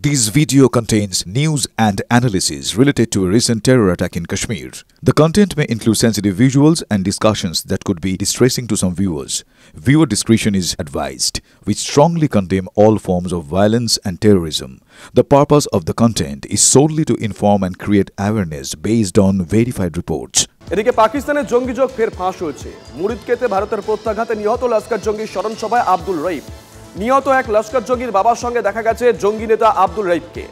This video contains news and analysis related to a recent terror attack in Kashmir. The content may include sensitive visuals and discussions that could be distressing to some viewers. Viewer discretion is advised. We strongly condemn all forms of violence and terrorism. The purpose of the content is solely to inform and create awareness based on verified reports. এদিকে পাকিস্তানের জঙ্গিযোগ ফের ফাঁস হয়েছে। মুরিদকেতে ভারতের প্রত্যাঘাতে নিহত লস্কর জঙ্গি স্মরণ সভায় আব্দুল রঈফ। নিহত এক লস্কর জঙ্গির বাবার সঙ্গে দেখা গেছে জঙ্গি নেতা আব্দুল রঈফকে।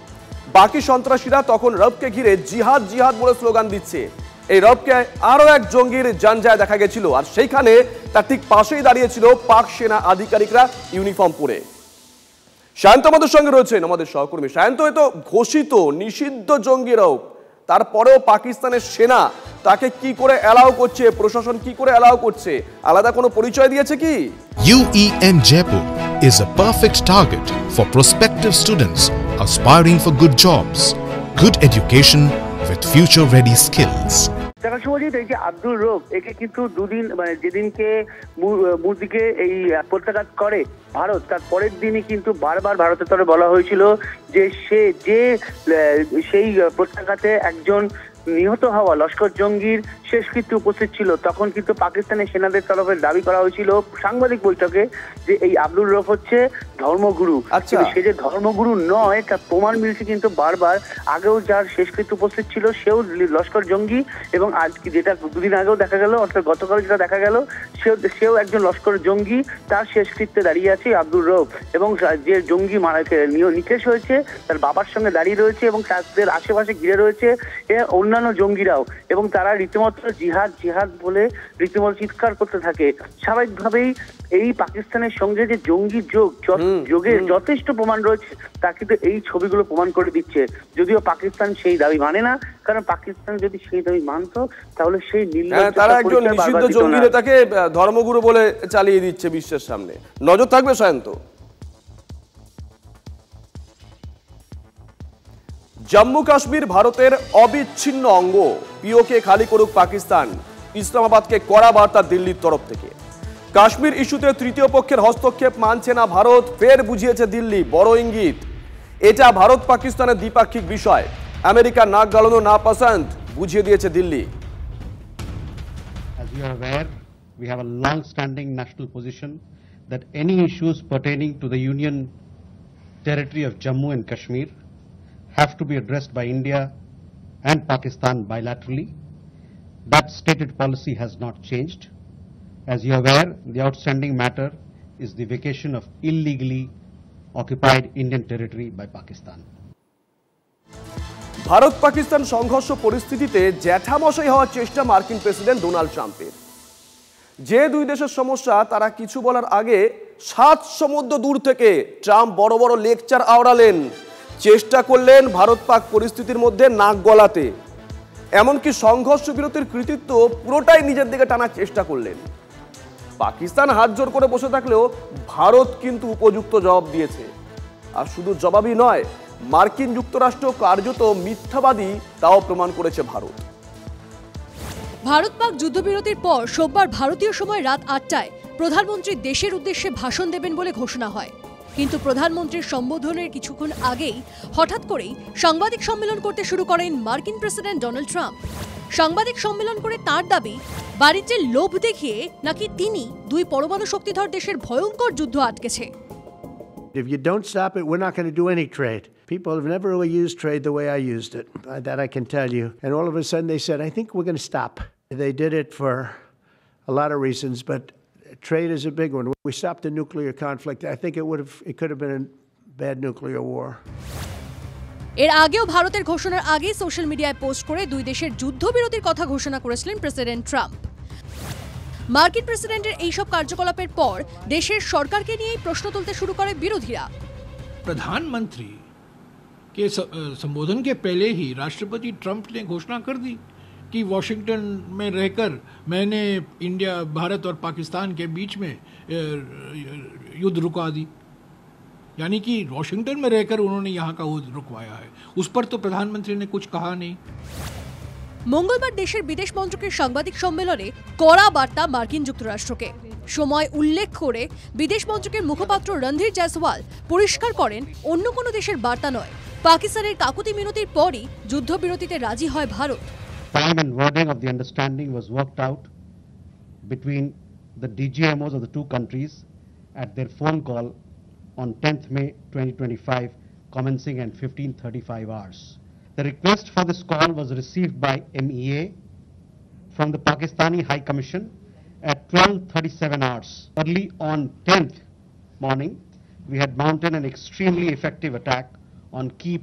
বাকি সন্ত্রাসীরা তখন রঈফকে ঘিরে জিহাদ জিহাদ বলে স্লোগান দিচ্ছে। এই রঈফকে আরও এক জঙ্গির জানজায় দেখা গেছিল, আর সেইখানে তার ঠিক পাশেই দাঁড়িয়েছিল পাক সেনা আধিকারিকরা ইউনিফর্ম পরে। সায়ন্ত আমাদের সঙ্গে রয়েছেন, আমাদের সহকর্মী। সায়ন্ত, এ তো ঘোষিত নিষিদ্ধ জঙ্গি রঈফ, তারপরেও পাকিস্তানের সেনা তাকে কি করে অ্যালাউ করছে, প্রশাসন কি করে অ্যালাউ করছে, আলাদা কোনো পরিচয় দিয়েছে কি? UEM Jaipur is a perfect target for prospective students aspiring for good jobs, good education with future-ready skills. দেখা শুভজিৎ, এই যে আব্দুল রঈফ, একে কিন্তু দুদিন মানে যেদিনকে মুরদিকে এই প্রত্যাঘাত করে ভারত, তার পরের দিনই কিন্তু বারবার ভারতের তরফে বলা হয়েছিল যে সেই প্রত্যাঘাতে একজন নিহত হওয়া লস্কর জঙ্গির শেষকৃত্যে উপস্থিত ছিল। তখন কিন্তু পাকিস্তানের সেনাদের তরফে দাবি করা হয়েছিল সাংবাদিক বৈঠকে যে এই আব্দুল রঈফ হচ্ছে ধর্মগুরু। কিন্তু সে যে ধর্মগুরু নয় তার প্রমাণ মিলছে কিন্তু বারবার। আগেও যার শেষকৃত্যে উপস্থিত ছিল সেও লস্কর জঙ্গি, এবং আজকে যেটা দুদিন আগেও দেখা গেল, অর্থাৎ গতকাল যেটা দেখা গেল, সেও একজন লস্কর জঙ্গি। তার শেষকৃত্যে দাঁড়িয়ে আছে আব্দুল রঈফ, এবং যে জঙ্গি নিকেশ হয়েছে তার বাবার সঙ্গে দাঁড়িয়ে রয়েছে, এবং তাদের আশেপাশে ঘিরে রয়েছে অন্যান্য জঙ্গিরাও, এবং তারা রীতিমতো জিহাদ জিহাদ বলে রীতিমতো চিৎকার করতে থাকে। স্বাভাবিকভাবেই এই পাকিস্তানের সঙ্গে যে জঙ্গি যোগের যথেষ্ট প্রমাণ রয়েছে তা কিন্তু এই ছবিগুলো প্রমাণ করে দিচ্ছে। যদিও পাকিস্তান সেই দাবি মানে না, কারণ পাকিস্তান যদি সেই দাবি মানত তাহলে সেই তারা একজন নিষিদ্ধ জঙ্গি নেতাকে ধর্মগুরু বলে চালিয়ে দিচ্ছে বিশ্বের সামনে। নজর থাকবে সায়ন্ত। জম্মু কাশ্মীর ভারতের অবিচ্ছিন্ন অঙ্গ, পিওকে খালি করুক পাকিস্তান, ইসলামাবাদকে কড়া বার্তা দিল্লির তরফ থেকে। কাশ্মীর ইস্যুতে তৃতীয় পক্ষের হস্তক্ষেপ মানছে না ভারত, ফের বুঝিয়েছে দিল্লি, বড় ইঙ্গিত। এটা ভারত পাকিস্তানের দ্বিপাক্ষিক বিষয়, আমেরিকা নাক গালানো না পছন্দ, বুঝিয়ে দিয়েছে Delhi. As you are aware, we have a long-standing national position that any issues pertaining to the Union territory of Jammu and Kashmir have to be addressed by India and Pakistan bilaterally. That stated policy has not changed. As you are aware, the outstanding matter is the vacation of illegally occupied Indian territory by Pakistan. Bharat Pakistan সংঘর্ষ পরিস্থিতিতে জ্যাঠামশাই হওয়ার চেষ্টা মার্কিন president Donald ট্রাম্পের। যে দুই দেশের সমস্যা তারা কিছু বলার আগে 7 সমুদ্র দূর থেকে ট্রাম্প বড় বড় লেকচার আওড়ালেন, চেষ্টা করলেন ভারত পাক পরিস্থিতির মধ্যে নাক গলাতে। এমনকি সংঘর্ষ বিরতির কৃতিত্ব পুরোটাই নিজের দিকে টানার চেষ্টা করলেন। পাকিস্তান হাত জোর করে বসে থাকলেও ভারত কিন্তু উপযুক্ত জবাব দিয়েছে। আর শুধু জবাবই নয়, মার্কিন যুক্তরাষ্ট্র কার্যত মিথ্যাবাদী তাও প্রমাণ করেছে ভারত। ভারত পাক যুদ্ধবিরতির পর সোমবার ভারতীয় সময় রাত 8টায় প্রধানমন্ত্রী দেশের উদ্দেশ্যে ভাষণ দেবেন বলে ঘোষণা হয়। কিন্তু প্রধানমন্ত্রীর সম্বোধনের কিছুক্ষণ আগেই হঠাৎ করেই সাংবাদিক সম্মেলন করতে শুরু করেন মার্কিন প্রেসিডেন্ট ডোনাল্ড ট্রাম্প। সাংবাদিক সম্মেলন করে তার দাবি, বাণিজ্যের লোভ দেখিয়ে নাকি তিনি দুই পরমাণু শক্তিধর দেশের ভয়ঙ্কর যুদ্ধ আটকেছে। If you don't stop it, we're not going to do any trade. People have never really used trade the way I used it. That I can tell you. And all of a sudden they said, I think we're going to stop. They did it for a lot of reasons, but trade is a big one. We stopped the nuclear conflict. I think it could have been a bad nuclear war. এর আগেও ভারতের ঘোষণার আগে social মিডিয়ায় post করে দুই দেশের যুদ্ধবিরতির কথা ঘোষণা করেছিলেন প্রেসিডেন্ট ট্রাম্প। মার্কিন প্রেসিডেন্টের এইসব কার্যকলাপের পর দেশের সরকারকে নিয়েই প্রশ্ন তুলতে শুরু করে বিরোধীরা। प्रधानमंत्री के संबोधन के पहले ही राष्ट्रपति ट्रंप ने घोषणा कर दी कि वॉशिंगटन में रहकर मैंने इंडिया, भारत और पाकिस्तान के बीच में युद्ध रुका दी। यानी कि वॉशिंगटन में रहकर उन्होंने यहाँ का युद्ध रुकवाया है। उस पर तो प्रधानमंत्री ने कुछ कहा नहीं। মঙ্গলবার দেশের বিদেশ মন্ত্রকের সাংবাদিক সম্মেলনে কড়া বার্তা মার্কিন যুক্তরাষ্ট্রকে। সময় উল্লেখ করে বিদেশ মন্ত্রকের মুখপাত্র রণধীর জয়সওয়াল পরিষ্কার করেন, অন্য কোনো দেশের বার্তা নয়, পাকিস্তানের কাকুতি মিনতির পরই যুদ্ধবিরতিতে রাজি হয় Bharat. Time and wording of the understanding was worked out between the DGMOs of the two countries at their phone call on 10th May 2025, commencing at 15:35 hours. The request for this call was received by MEA from the Pakistani High Commission at 12:37 hours. Early on 10th morning, we had mounted an extremely effective attack on key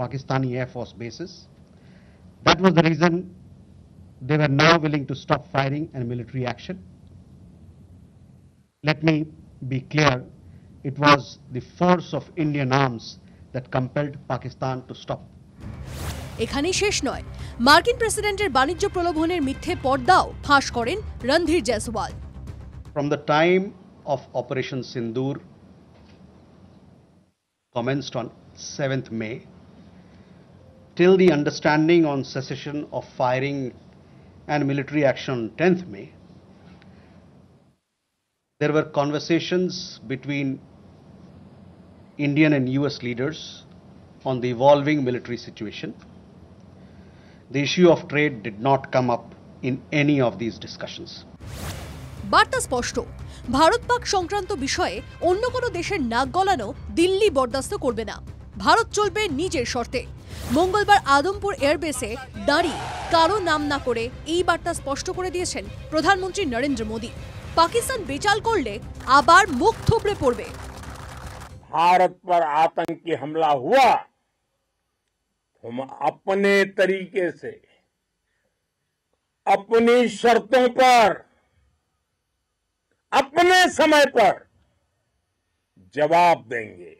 Pakistani Air Force bases. That was the reason they were now willing to stop firing and military action. Let me be clear, it was the force of Indian arms that compelled Pakistan to stop. এখানেই শেষ নয়, মার্কিন প্রেসিডেন্টের বাণিজ্য প্রলোভনের মিথ্যে পর্দাও ফাঁস করেন Randhir Jaiswal. From the time of Operation Sindoor commenced on 7th May till the understanding on cessation of firing and military action on 10th May, there were conversations between Indian and US leaders on the evolving military situation. The issue of trade did not come up in any of these discussions. বার্তা স্পষ্ট, ভারত পাক সংক্রান্ত বিষয়ে অন্য কোনো দেশের নাক গলানো দিল্লি বরদাস্ত করবে না। ভারত চলবে নিজের শর্তে। মঙ্গলবার আদমপুর এয়ারবেসে দাঁড়িয়ে কারো নাম না করে এই বার্তা স্পষ্ট করে দিয়েছেন প্রধানমন্ত্রী নরেন্দ্র মোদী। পাকিস্তান বেচাল করলে আবার মুখ থুবড়ে পড়বে। भारत पर आतंकी हमला हुआ, हम अपने तरीके से अपनी शर्तों पर अपने समय पर जवाब देंगे।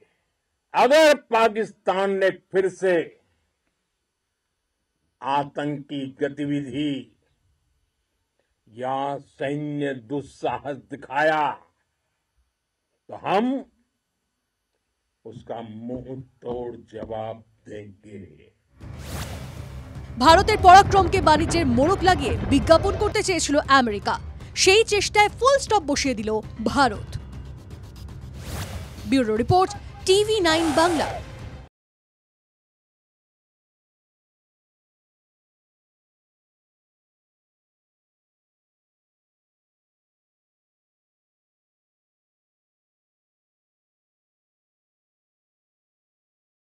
अगर पाकिस्तान ने फिर से आतंकी गतिविधि या सैन्य दुस्साहस दिखाया तो हम उसका मुंह तोड़ जवाब देंगे। ভারতের পরাক্রমকে বাণিজ্যের মোড়ক লাগিয়ে বিজ্ঞাপন করতে চেয়েছিল আমেরিকা, সেই চেষ্টায় ফুল স্টপ বসিয়ে দিল Bharat. Bureau report, TV9 Bangla.